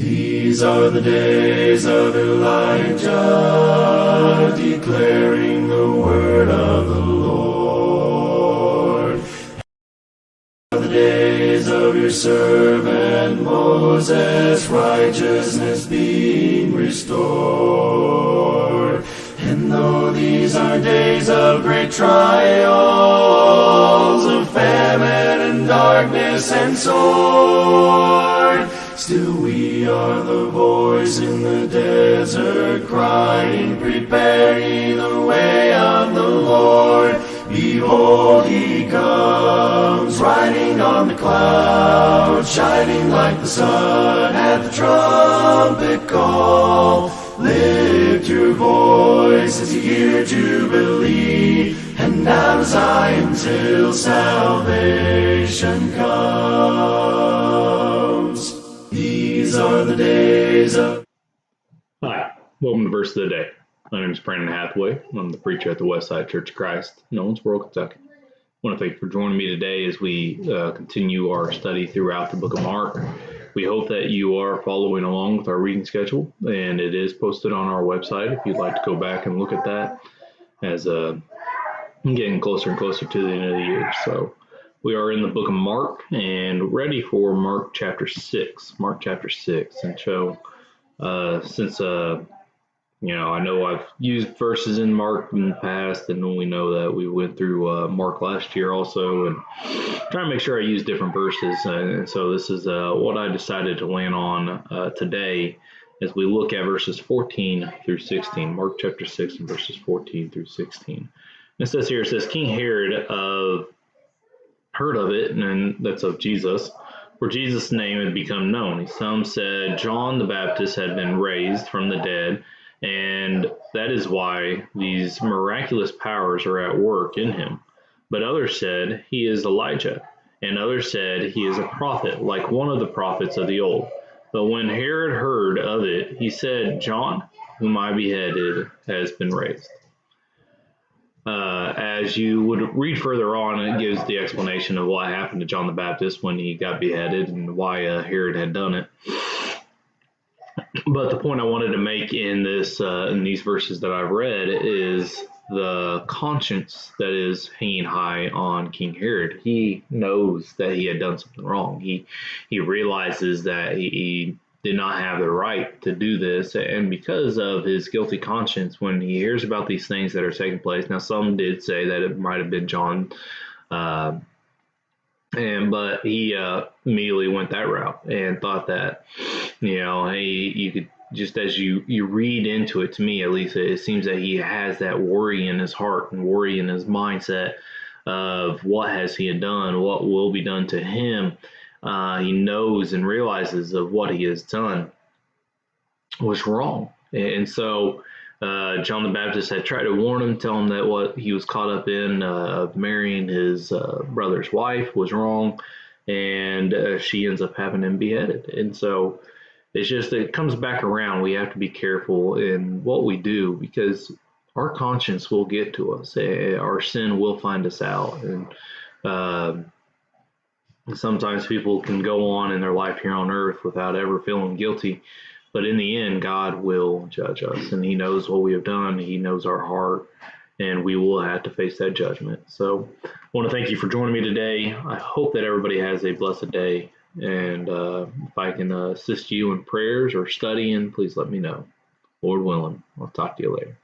These are the days of Elijah, declaring the word of the Lord. The days of your servant Moses, righteousness being restored. And though these are days of great trials, of famine and darkness and sword, still we are the voice in the desert crying, prepare ye the way of the Lord. Behold, he comes, riding on the clouds, shining like the sun at the trumpet call. Lift your voice as you hear Jubilee, and out of Zion till salvation comes. These are the days of... Hi, welcome to Verse of the Day. My name is Brandon Hathaway. I'm the preacher at the Westside Church of Christ in Owensboro, Kentucky. I want to thank you for joining me today as we continue our study throughout the book of Mark. We hope that you are following along with our reading schedule, and it is posted on our website if you'd like to go back and look at that as getting closer and closer to the end of the year. So we are in the book of Mark and ready for Mark chapter 6. And so since I know I've used verses in Mark in the past, and we know that we went through Mark last year also, and trying to make sure I use different verses. And so this is what I decided to land on today as we look at verses 14 through 16. Mark chapter 6 and verses 14 through 16. It says here, King Herod heard of it, and that's of Jesus, for Jesus' name had become known. Some said John the Baptist had been raised from the dead, and that is why these miraculous powers are at work in him. But others said he is Elijah, and others said he is a prophet, like one of the prophets of the old. But when Herod heard of it, he said, John, whom I beheaded, has been raised. As you would read further on, it gives the explanation of what happened to John the Baptist when he got beheaded and why Herod had done it. But the point I wanted to make in these verses that I've read is the conscience that is hanging high on King Herod. He knows that he had done something wrong. He realizes that he did not have the right to do this, and because of his guilty conscience, when he hears about these things that are taking place, now some did say that it might have been John, but he immediately went that route and thought that, hey, you could just, as you read into it, to me at least, it seems that he has that worry in his heart and worry in his mindset of what has he done, what will be done to him. He knows and realizes of what he has done was wrong. And so John the Baptist had tried to warn him, tell him that what he was caught up in, marrying his brother's wife, was wrong, and she ends up having him beheaded. And so it's just, it comes back around. We have to be careful in what we do, because our conscience will get to us. Our sin will find us out. And sometimes people can go on in their life here on earth without ever feeling guilty. But in the end, God will judge us, and he knows what we have done. He knows our heart, and we will have to face that judgment. So I want to thank you for joining me today. I hope that everybody has a blessed day. And if I can assist you in prayers or studying, please let me know. Lord willing, I'll talk to you later.